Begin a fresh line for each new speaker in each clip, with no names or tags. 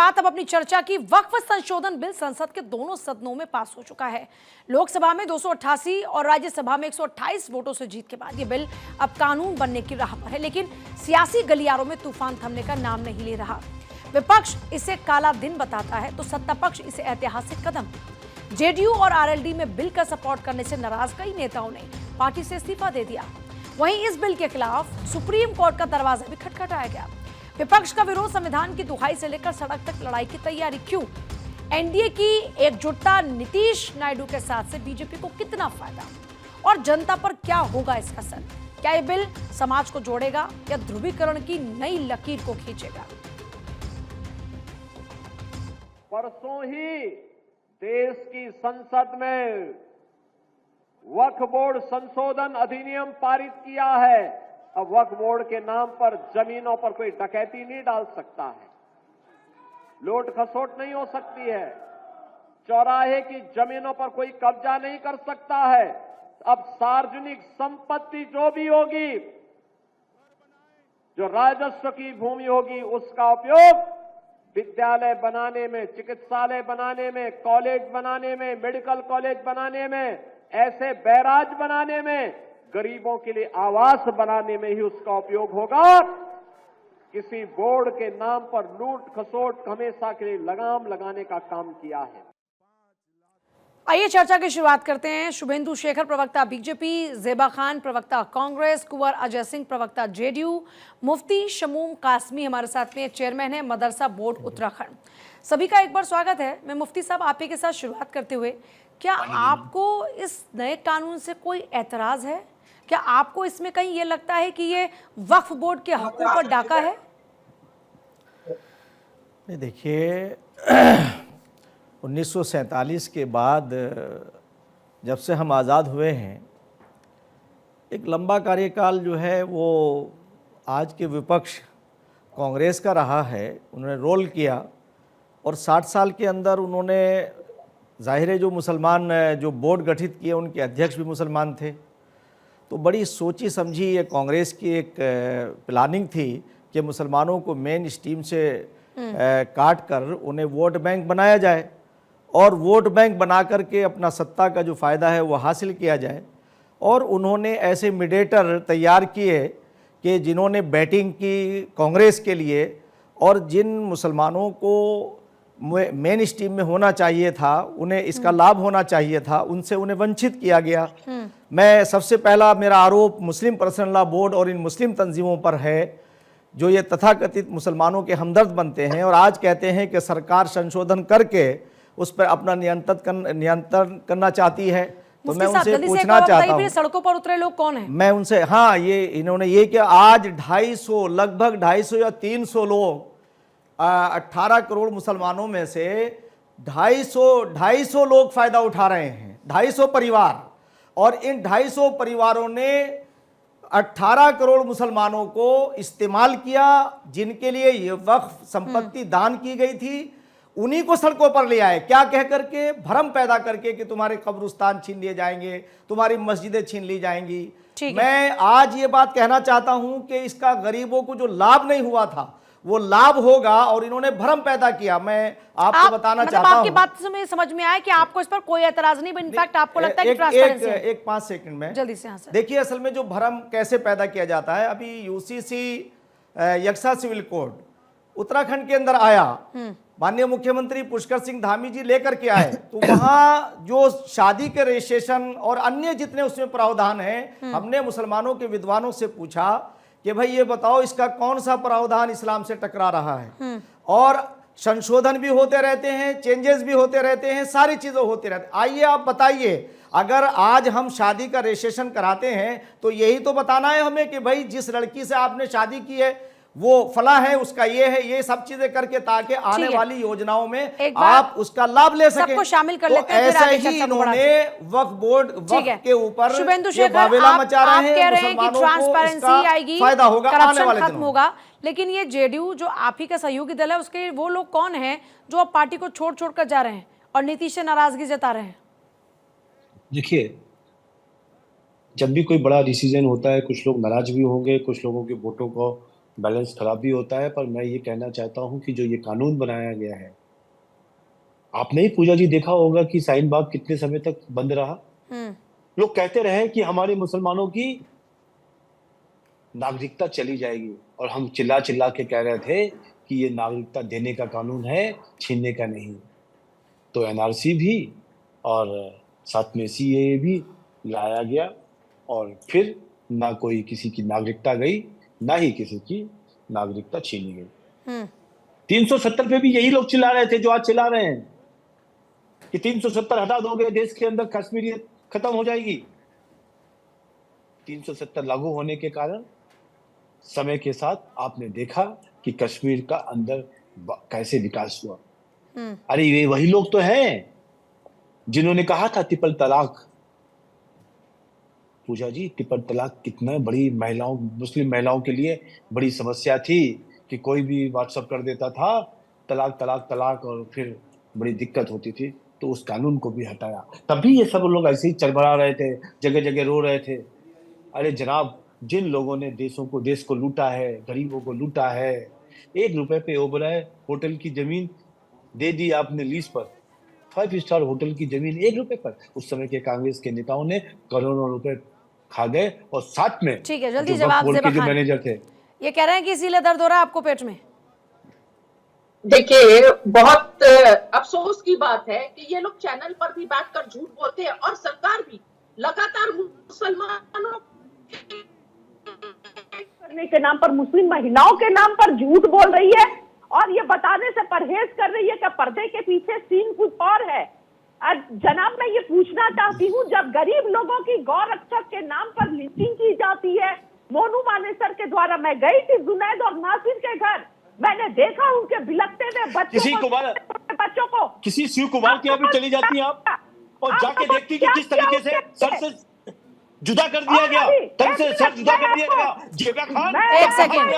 शुरुआत अब अपनी चर्चा की। वक्फ संशोधन बिल संसद के दोनों सदनों में पास हो चुका है। लोकसभा में 288 और राज्यसभा में 128 वोटों से जीत के बाद ये बिल अब कानून बनने की राह पर है, लेकिन सियासी गलियारों में तूफान थमने का नाम नहीं ले रहा। विपक्ष इसे काला दिन बताता है तो सत्ता पक्ष इसे ऐतिहासिक कदम। जेडीयू और आरएलडी में बिल का सपोर्ट करने से नाराज कई नेताओं ने पार्टी से इस्तीफा दे दिया। वहीं इस बिल के खिलाफ सुप्रीम कोर्ट का दरवाजा भी खटखटाया गया। विपक्ष का विरोध संविधान की दुहाई से लेकर सड़क तक लड़ाई की तैयारी क्यों? एनडीए की एकजुटता नीतीश नायडू के साथ से बीजेपी को कितना फायदा और जनता पर क्या होगा इसका असर? क्या यह बिल समाज को जोड़ेगा या ध्रुवीकरण की नई लकीर को खींचेगा?
परसों ही देश की संसद में वक्फ बोर्ड संशोधन अधिनियम पारित किया है। अब वक्फ बोर्ड के नाम पर जमीनों पर कोई डकैती नहीं डाल सकता है, लूट खसोट नहीं हो सकती है, चौराहे की जमीनों पर कोई कब्जा नहीं कर सकता है। अब सार्वजनिक संपत्ति जो भी होगी, जो राजस्व की भूमि होगी, उसका उपयोग विद्यालय बनाने में, चिकित्सालय बनाने में, कॉलेज बनाने में, मेडिकल कॉलेज बनाने में, ऐसे बैराज बनाने में, गरीबों के लिए आवास बनाने में ही उसका उपयोग होगा। किसी बोर्ड के नाम पर लूट खसोट हमेशा के लिए लगाम लगाने का काम किया है।
आइए चर्चा की शुरुआत करते हैं। शुभेंदु शेखर प्रवक्ता बीजेपी, ज़ेबा खान प्रवक्ता कांग्रेस, कुंवर अजय सिंह प्रवक्ता जेडीयू, मुफ्ती शमूम कासमी हमारे साथ में चेयरमैन है मदरसा बोर्ड उत्तराखंड। सभी का एक बार स्वागत है। मैं मुफ्ती साहब आप ही के साथ शुरुआत करते हुए, क्या आपको इस नए कानून से कोई एतराज है? क्या आपको इसमें कहीं ये लगता है कि ये वक्फ बोर्ड के हकों पर डाका है?
नहीं, देखिए 1947 के बाद जब से हम आज़ाद हुए हैं, एक लंबा कार्यकाल जो है वो आज के विपक्ष कांग्रेस का रहा है। उन्होंने रोल किया और 60 साल के अंदर उन्होंने जाहिर है जो मुसलमान जो बोर्ड गठित किए उनके अध्यक्ष भी मुसलमान थे, तो बड़ी सोची समझी ये कांग्रेस की एक प्लानिंग थी कि मुसलमानों को मेन स्ट्रीम से काट कर उन्हें वोट बैंक बनाया जाए और वोट बैंक बना करके अपना सत्ता का जो फ़ायदा है वो हासिल किया जाए। और उन्होंने ऐसे मीडिएटर तैयार किए कि जिन्होंने बैटिंग की कांग्रेस के लिए और जिन मुसलमानों को मेन स्ट्रीम में होना चाहिए था, उन्हें इसका लाभ होना चाहिए था, उनसे उन्हें वंचित किया गया। मैं सबसे पहला मेरा आरोप मुस्लिम पर्सनल लॉ बोर्ड और इन मुस्लिम तंजीमों पर है जो ये तथाकथित मुसलमानों के हमदर्द बनते हैं और आज कहते हैं कि सरकार संशोधन करके उस पर अपना नियंत्रण करना चाहती है। तो मैं उनसे पूछना चाहता हूँ,
सड़कों पर उतरे लोग कौन हैं? मैं
उनसे, हाँ, ये इन्होंने ये कि आज 250 लगभग 250 या 300 लोग 18 करोड़ मुसलमानों में से 250 लोग फायदा उठा रहे हैं, 250 परिवार। और इन 250 परिवारों ने 18 करोड़ मुसलमानों को इस्तेमाल किया, जिनके लिए ये वक्फ संपत्ति दान की गई थी, उन्हीं को सड़कों पर ले आए। क्या कह करके? भ्रम पैदा करके कि तुम्हारे कब्रिस्तान छीन लिए जाएंगे, तुम्हारी मस्जिदें छीन ली जाएंगी। मैं आज ये बात कहना चाहता हूं कि इसका गरीबों को जो लाभ नहीं हुआ था वो लाभ होगा और इन्होंने भ्रम पैदा किया। मैं आपको बताना चाहता हूं,
आपकी बात से समझ में आया कि आपको इस पर कोई एतराज नहीं, इनफैक्ट आपको लगता है कि ट्रांसपेरेंसी है।
एक 5 सेकंड में
जल्दी से। हाँ सर,
देखिए असल में जो भ्रम कैसे पैदा किया जाता है, अभी यूसीसी यक्सा सिविल कोड उत्तराखंड के अंदर आया, माननीय मुख्यमंत्री पुष्कर सिंह धामी जी लेकर के आए, तो वहां जो शादी के रजिस्ट्रेशन और अन्य जितने उसमें प्रावधान हैं, हमने मुसलमानों के विद्वानों से पूछा कि भाई ये बताओ इसका कौन सा प्रावधान इस्लाम से टकरा रहा है। और संशोधन भी होते रहते हैं, चेंजेस भी होते रहते हैं, सारी चीजें होती रहती हैं। आइए आप बताइए, अगर आज हम शादी का रजिस्ट्रेशन कराते हैं तो यही तो बताना है हमें कि भाई जिस लड़की से आपने शादी की है वो फला है, उसका ये है, ये सब चीजें करके ताकि आने वाली योजनाओं में आप उसका लाभ ले सकें।
सबको शामिल कर लेते हैं।
ऐसे ही इन्होंने वक्फ बोर्ड वक्फ के ऊपर बावेला मचा रहे हैं। मुसलमानों को
ट्रांसपेरेंसी आएगी,
फायदा होगा, आने वाले
खत्म होगा। लेकिन ये जेडीयू जो आप ही का सहयोगी दल है, उसके वो लोग कौन हैं जो अब पार्टी को छोड़ छोड़ कर जा रहे हैं और नीतीश से नाराजगी जता रहे हैं?
देखिए, जब भी कोई बड़ा डिसीजन होता है, कुछ लोग नाराज भी होंगे, कुछ लोगों के वोटों को बैलेंस खराब भी होता है। पर मैं ये कहना चाहता हूं कि जो ये कानून बनाया गया है, आपने ही पूजा जी देखा होगा कि शाहीन बाग कितने समय तक बंद रहा।
हम्म।
लोग कहते रहे कि हमारे मुसलमानों की नागरिकता चली जाएगी, और हम चिल्ला चिल्ला के कह रहे थे कि ये नागरिकता देने का कानून है, छीनने का नहीं। तो एनआरसी भी और साथ में सीएए भी लाया गया, और फिर ना कोई किसी की नागरिकता गई, ना ही किसी की नागरिकता छीनी गई।
हम्म।
370 पे भी यही लोग चिल्ला रहे थे जो आज चिल्ला रहे हैं कि 370 हटा दोगे देश के अंदर कश्मीरियत खत्म हो जाएगी। 370 लागू होने के कारण समय के साथ आपने देखा कि कश्मीर का अंदर कैसे विकास हुआ। अरे ये वही लोग तो हैं जिन्होंने कहा था ट्रिपल तलाक। पूजा जी, ट्रिपल तलाक कितना बड़ी महिलाओं, मुस्लिम महिलाओं के लिए बड़ी समस्या थी कि कोई भी व्हाट्सएप कर देता था तलाक तलाक तलाक, और फिर बड़ी दिक्कत होती थी। तो उस कानून को भी हटाया। तभी ये सब लोग ऐसे ही चरमरा रहे थे, जगह जगह रो रहे थे। अरे जनाब, जिन लोगों ने देश को लूटा है, गरीबों को लूटा है, 1 रुपए पे ओबराय होटल की जमीन दे दी आपने लीज पर, 5 स्टार होटल की जमीन 1 रुपए पर। उस समय के कांग्रेस के नेताओं ने करोड़ों रुपए खा गए, और साथ में
ठीक है, जल्दी
जो
जवाब
वक्फ बोर्ड
ज़ेबा
के जो
खान।
मैनेजर थे।
ये कह रहे हैं कि इसीलिए दर्द हो रहा है आपको पेट में।
देखिए, बहुत अफसोस की बात है कि ये लोग चैनल पर भी बैठकर झूठ बोलते हैं, और सरकार भी लगातार मुसलमानों
करने के नाम पर, मुस्लिम महिलाओं के नाम पर झूठ बोल रही है, और ये बताने से परहेज कर रही है कि पर्दे के पीछे सीन कुछ और है। जनाब, मैं ये पूछना चाहती हूँ, जब गरीब लोगों की गौ रक्षक के नाम पर लिंचिंग की जाती है, मोनू मानेसर के द्वारा, मैं गई थी जुनैद और नासिर के घर, मैंने देखा उनके बिलखते हुए बच्चों को
किसी शिव कुमार के यहाँ भी चली जाती हैं आप, और जाके देखती कि किस तरीके से सर से जुदा कर दिया गया, तन से सर जुदा कर दिया गया। ज़ेबा खान,
एक सेकेंड,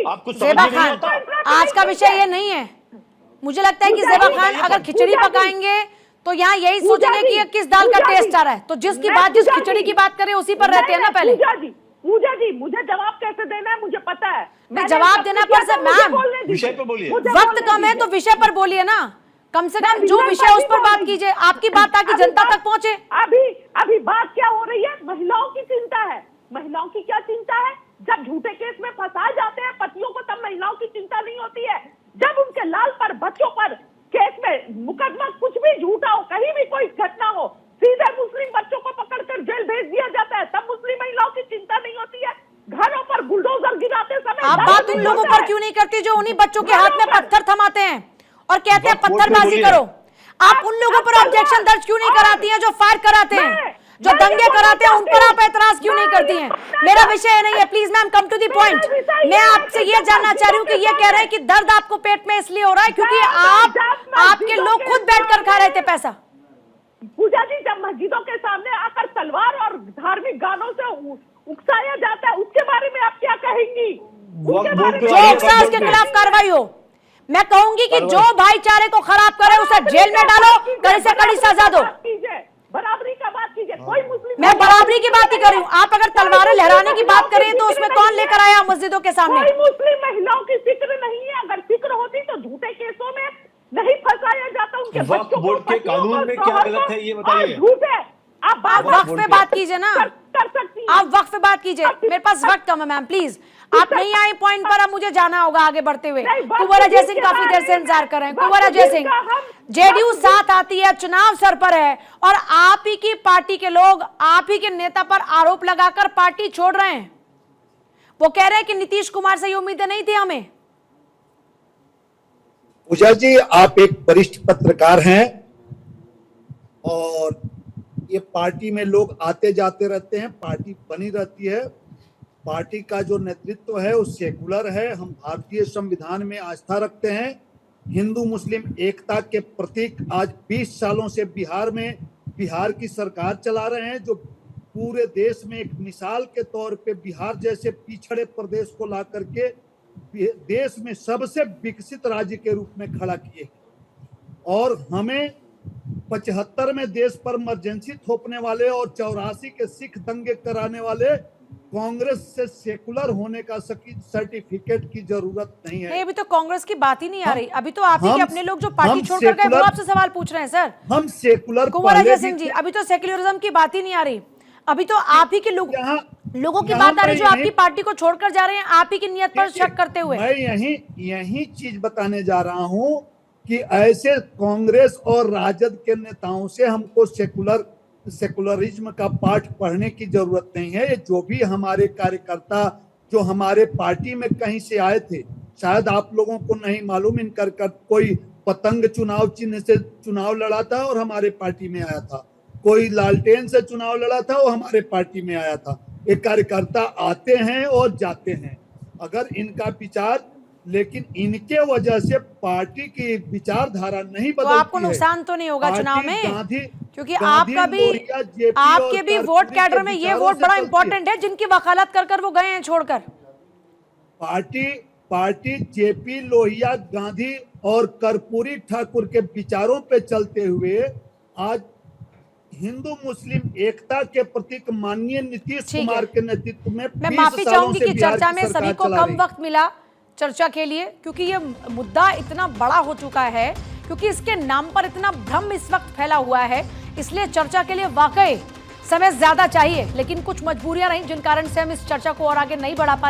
आपको
ज़ेबा खान, आज का विषय ये नहीं है। मुझे लगता है कि ज़ेबा खान अगर खिचड़ी पकाएंगे तो यहाँ यही सोचेंगे कि ये किस दाल का टेस्ट आ रहा है। तो जिस खिचड़ी की बात करें उसी पर रहते हैं ना पहले।
पूजा जी, मुझे जवाब कैसे देना है मुझे पता है।
मैं जवाब देना पर से मैम,
विषय पे बोलिए।
वक्त कम है तो विषय पर बोलिए ना, कम से कम जो विषय उस पर बात कीजिए, आपकी बात ताकि जनता तक पहुंचे।
अभी बात क्या हो रही है? महिलाओं की चिंता है। महिलाओं की क्या चिंता है? जब झूठे केस में फंसाए जाते हैं पतियों को, तब महिलाओं की चिंता नहीं होती है। जब उनके लाल पर, बच्चों पर केस में मुकदमा कुछ भी झूठा हो, कहीं भी कोई घटना हो, सीधे मुस्लिम बच्चों को पकड़कर जेल भेज दिया जाता है, तब मुस्लिम महिलाओं की चिंता नहीं होती है। घरों पर बुलडोजर गिराते समय
आप बात उन लोगों पर क्यों नहीं करती जो उन्हीं बच्चों के हाथ में पत्थर थमाते हैं और कहते हैं पत्थरबाजी करो? आप उन लोगों पर ऑब्जेक्शन दर्ज क्यों नहीं कराती हैं जो फायर कराते हैं, जो दंगे कराते हैं, उन पर आप एतराज क्यों नहीं करती हैं? मेरा विषय नहीं है, please ma'am come to the point. मैं आपसे ये जानना चाह रही हूँ कि ये कह रहे हैं कि दर्द आपको पेट में इसलिए हो रहा है क्योंकि आपके लोग खुद बैठकर खा रहे थे पैसा।
पूजा जी, जब मस्जिदों के सामने आकर तलवार और धार्मिक गानों से उकसाया जाता है, उसके बारे में आप क्या कहेंगी?
जो उकसा उसके खिलाफ कार्रवाई हो। मैं कहूंगी कि जो भाईचारे को खराब करे उसे जेल में डालो, कड़ी से कड़ी सजा दो।
बराबरी का बात कीजिए। कोई मुस्लिम,
मैं बराबरी की बात ही कर रही हूँ। आप अगर तलवारें लहराने की बात करें तो उसमें कौन लेकर आया मस्जिदों के सामने?
कोई मुस्लिम महिलाओं की फिक्र नहीं है। अगर फिक्र होती तो झूठे केसों में नहीं फंसाया जाता उनके
वक्फ बोर्ड के कानून में क्या गलत है ये बताइए।
झूठे आप
वक्फ पे बात कीजिए ना,
कर सकती हैं।
आप वक्फ पे बात कीजिए। मेरे पास वक्त कम है मैम, प्लीज आप नहीं आए पॉइंट पर, अब मुझे जाना होगा आगे बढ़ते हुए। कुंवर अजय सिंह काफी देर से इंतजार कर रहे हैं। कुंवर अजय सिंह, जेडीयू साथ आती है, चुनाव सर पर है, और आप ही की पार्टी के लोग आप ही के नेता पर आरोप लगाकर पार्टी छोड़ रहे हैं। वो कह रहे हैं कि नीतीश कुमार से ये उम्मीदें नहीं थी हमें।
पूजा जी, आप एक वरिष्ठ पत्रकार हैं, और ये पार्टी में लोग आते जाते रहते हैं, पार्टी बनी रहती है। पार्टी का जो नेतृत्व है वो सेकुलर है। हम भारतीय संविधान में आस्था रखते हैं। हिंदू मुस्लिम एकता के प्रतीक आज 20 सालों से बिहार की सरकार चला रहे हैं, जो पूरे देश में एक मिसाल के तौर पे बिहार जैसे पिछड़े प्रदेश को ला करके देश में सबसे विकसित राज्य के रूप में खड़ा किए। और हमें 75 में देश पर इमरजेंसी थोपने वाले और 84 के सिख दंगे कराने वाले कांग्रेस से सेकुलर होने का सर्टिफिकेट की जरूरत नहीं है।
नहीं, अभी तो कांग्रेस की बात ही नहीं आ रही। अभी तो आप ही के
हम-
अपने लोग जो पार्टी
हम
छोड़कर गए वो
सेकुलर-
आपसे सवाल पूछ रहे हैं सर।
हम सेकुलर
कुंवर
पहले
अजय
भी
सिंह जी,
थे।
अभी तो सेक्युलरिज्म की बात ही नहीं आ रही। अभी तो आप ही के लोगों की
यहाँ
बात आ रही
मैं
जो आपकी
यही-
पार्टी को छोड़कर जा रहे हैं, आप ही की नियत पर शक करते हुए।
मैं यही चीज बताने जा रहा हूं कि ऐसे कांग्रेस और राजद के नेताओं से हमको सेकुलरिज्म का पाठ पढ़ने की जरूरत नहीं है। ये जो भी हमारे कार्यकर्ता जो हमारे पार्टी में कहीं से आए थे, शायद आप लोगों को नहीं मालूम, इनकर कोई पतंग चुनाव चिन्ह से चुनाव लड़ा था और हमारे पार्टी में आया था, कोई लालटेन से चुनाव लड़ा था वो हमारे पार्टी में आया था। ये कार्यकर्ता आते हैं और जाते हैं। अगर इनका विचार, लेकिन इनके वजह से पार्टी की विचारधारा नहीं
तो
बदलती
आपको नुकसान तो नहीं होगा चुनाव में, क्योंकि आपका भी आपके भी वोट कैडर में ये वोट बड़ा इंपॉर्टेंट है जिनकी वकालत कर वो गए हैं छोड़कर।
पार्टी जेपी लोहिया गांधी और कर्पूरी ठाकुर के विचारों पे चलते हुए आज हिंदू मुस्लिम एकता के प्रतीक माननीय नीतीश कुमार के नेतृत्व में
मैं
20
माफी
सालों
चाहूंगी
से
कि
बिहार
चर्चा
की
में
सरकार
सभी को
चला
कम
रही।
वक्त मिला चर्चा के लिए, क्योंकि ये मुद्दा इतना बड़ा हो चुका है, क्योंकि इसके नाम पर इतना भ्रम इस वक्त फैला हुआ है, इसलिए चर्चा के लिए वाकई समय ज्यादा चाहिए। लेकिन कुछ मजबूरियां रहीं जिन कारण से हम इस चर्चा को और आगे नहीं बढ़ा पा रहे।